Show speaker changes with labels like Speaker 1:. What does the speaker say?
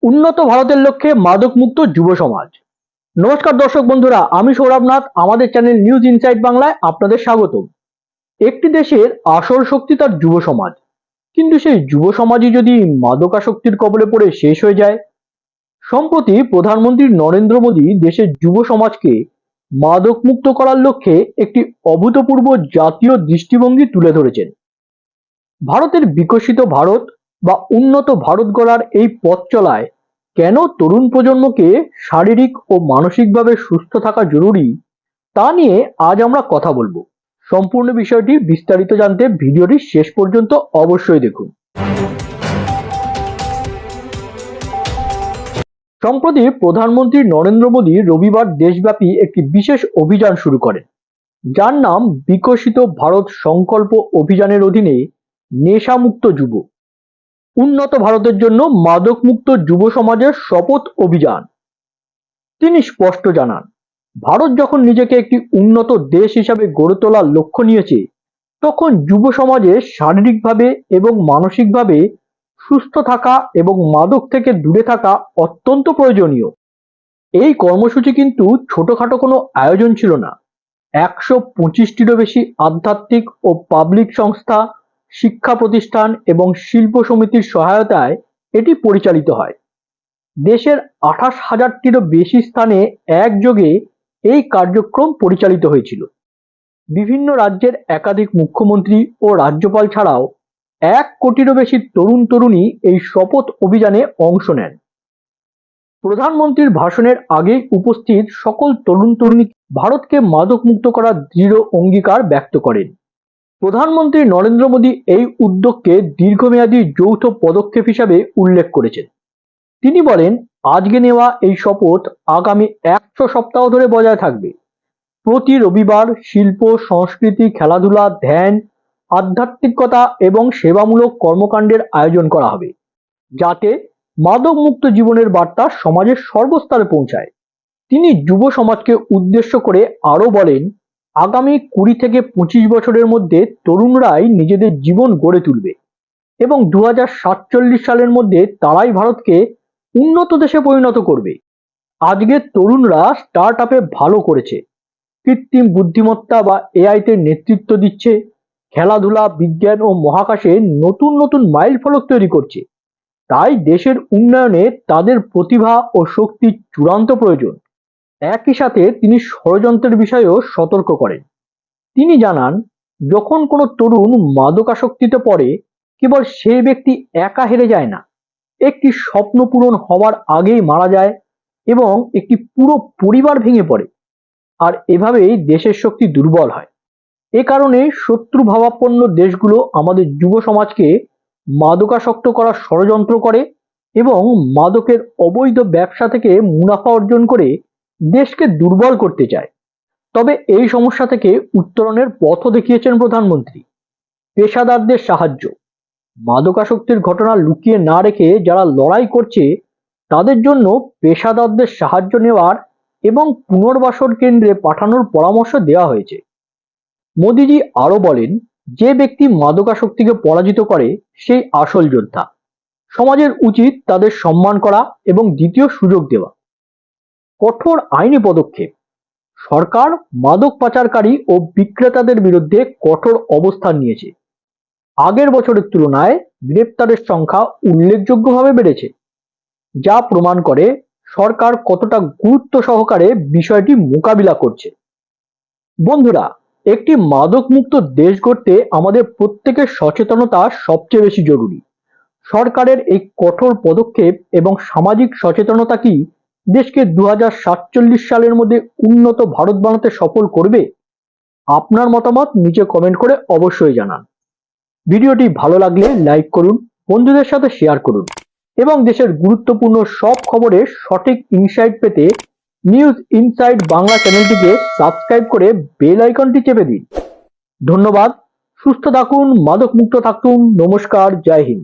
Speaker 1: উন্নত ভারতের লক্ষ্যে মাদকমুক্ত যুব সমাজ। নমস্কার দর্শক বন্ধুরা, আমি সৌরভনাথ। আমাদের চ্যানেল নিউজ ইনসাইট বাংলায় আপনাদের স্বাগত। একটি দেশের আসল শক্তি তার যুব সমাজ, কিন্তু সেই যুব সমাজই যদি মাদকাসক্তির কবলে পড়ে শেষ হয়ে যায়। সম্প্রতি প্রধানমন্ত্রী নরেন্দ্র মোদী দেশের যুব সমাজকে মাদক মুক্ত করার লক্ষ্যে একটি অভূতপূর্ব জাতীয় দৃষ্টিভঙ্গি তুলে ধরেছেন। ভারতের বিকশিত ভারত বা উন্নত ভারত গড়ার এই পথ চলায় কেন তরুণ প্রজন্মকে শারীরিক ও মানসিকভাবে সুস্থ থাকা জরুরি, তা নিয়ে আজ আমরা কথা বলবো। সম্পূর্ণ বিষয়টি বিস্তারিত জানতে ভিডিওটি শেষ পর্যন্ত অবশ্যই দেখুন। সম্প্রতি প্রধানমন্ত্রী নরেন্দ্র মোদী রবিবার দেশব্যাপী একটি বিশেষ অভিযান শুরু করেন, যার নাম বিকশিত ভারত সংকল্প অভিযানের অধীনে নেশামুক্ত যুব উন্নত ভারতের জন্য মাদকমুক্ত যুব সমাজের শপথ অভিযান। তিনি স্পষ্ট জানান, ভারত যখন নিজেকে একটি উন্নত দেশ হিসাবে গড়ে তোলার লক্ষ্য নিয়েছে, তখন যুব সমাজে শারীরিকভাবে এবং মানসিকভাবে সুস্থ থাকা এবং মাদক থেকে দূরে থাকা অত্যন্ত প্রয়োজনীয়। এই কর্মসূচি কিন্তু ছোটখাটো কোনো আয়োজন ছিল না। 125টিরও বেশি আধ্যাত্মিক ও পাবলিক সংস্থা, শিক্ষা প্রতিষ্ঠান এবং শিল্প সমিতির সহায়তায় এটি পরিচালিত হয়। দেশের 28,000টিরও বেশি স্থানে একযোগে এই কার্যক্রম পরিচালিত হয়েছিল। বিভিন্ন রাজ্যের একাধিক মুখ্যমন্ত্রী ও রাজ্যপাল ছাড়াও 1 কোটিরও বেশি তরুণ তরুণী এই শপথ অভিযানে অংশ নেন। প্রধানমন্ত্রীর ভাষণের আগেই উপস্থিত সকল তরুণ তরুণী ভারতকে মাদক মুক্ত করার দৃঢ় অঙ্গীকার ব্যক্ত করেন। প্রধানমন্ত্রী নরেন্দ্র মোদী এই উদ্যোগকে দীর্ঘমেয়াদী যৌথ পদক্ষেপ হিসাবে উল্লেখ করেছেন। তিনি বলেন, আজকে নেওয়া এই শপথ আগামী 100 সপ্তাহ ধরে বজায় থাকবে। প্রতি রবিবার শিল্প, সংস্কৃতি, খেলাধুলা, ধ্যান, আধ্যাত্মিকতা এবং সেবামূলক কর্মকাণ্ডের আয়োজন করা হবে, যাতে মাদক মুক্ত জীবনের বার্তা সমাজের সর্বস্তরে পৌঁছায়। তিনি যুব সমাজকে উদ্দেশ্য করে আরও বলেন, আগামী 20 থেকে 25 বছরের মধ্যে তরুণরাই নিজেদের জীবন গড়ে তুলবে এবং 2047 সালের মধ্যে তারাই ভারতকে উন্নত দেশে পরিণত করবে। আজকের তরুণরা স্টার্ট আপে ভালো করেছে, কৃত্রিম বুদ্ধিমত্তা বা এআইতে নেতৃত্ব দিচ্ছে, খেলাধুলা, বিজ্ঞান ও মহাকাশে নতুন নতুন মাইল ফলক তৈরি করছে। তাই দেশের উন্নয়নে তাদের প্রতিভা ও শক্তির চূড়ান্ত প্রয়োজন। একই সাথে তিনি ষড়যন্ত্রের বিষয়েও সতর্ক করেন। তিনি জানান, যখন কোনো তরুণ মাদকাসক্তিতে পড়ে, কেবল সেই ব্যক্তি একা হেরে যায় না, একটি স্বপ্ন পূরণ হওয়ার আগেই মারা যায় এবং একটি পুরো পরিবার ভেঙে পড়ে। আর এভাবেই দেশের শক্তি দুর্বল হয়। এ কারণে শত্রু ভাবাপন্ন দেশগুলো আমাদের যুব সমাজকে মাদকাসক্ত করার ষড়যন্ত্র করে এবং মাদকের অবৈধ ব্যবসা থেকে মুনাফা অর্জন করে দেশকে দুর্বল করতে চায়। তবে এই সমস্যা থেকে উত্তরণের পথও দেখিয়েছেন প্রধানমন্ত্রী। পেশাদারদের সাহায্য। মাদকাসক্তির ঘটনা লুকিয়ে না রেখে যারা লড়াই করছে, তাদের জন্য পেশাদারদের সাহায্য নেওয়ার এবং পুনর্বাসন কেন্দ্রে পাঠানোর পরামর্শ দেওয়া হয়েছে। মোদিজি আরও বলেন, যে ব্যক্তি মাদকাসক্তিকে পরাজিত করে সেই আসল যোদ্ধা। সমাজের উচিত তাদের সম্মান করা এবং দ্বিতীয় সুযোগ দেওয়া। কঠোর আইনি পদক্ষেপ। সরকার মাদক পাচারকারী ও বিক্রেতাদের বিরুদ্ধে কঠোর অবস্থান নিয়েছে। আগের বছরের তুলনায় গ্রেপ্তারের সংখ্যা উল্লেখযোগ্যভাবে বেড়েছে, যা প্রমাণ করে সরকার কতটা গুরুত্ব সহকারে বিষয়টি মোকাবিলা করছে। বন্ধুরা, একটি মাদক মুক্ত দেশ গড়তে আমাদের প্রত্যেকের সচেতনতা সবচেয়ে বেশি জরুরি। সরকারের এই কঠোর পদক্ষেপ এবং সামাজিক সচেতনতা কি দেশকে 2047 সালের মধ্যে উন্নত ভারত বানাতে সফল করবে? আপনার মতামত নিচে কমেন্ট করে অবশ্যই জানান। ভিডিওটি ভালো লাগলে লাইক করুন, বন্ধুদের সাথে শেয়ার করুন এবং দেশের গুরুত্বপূর্ণ সব খবরের সঠিক ইনসাইট পেতে নিউজ ইনসাইট বাংলা চ্যানেলটিকে সাবস্ক্রাইব করে বেল আইকনটি চেপে দিন। ধন্যবাদ। সুস্থ থাকুন, মাদক মুক্ত থাকুন। নমস্কার, জয় হিন্দ।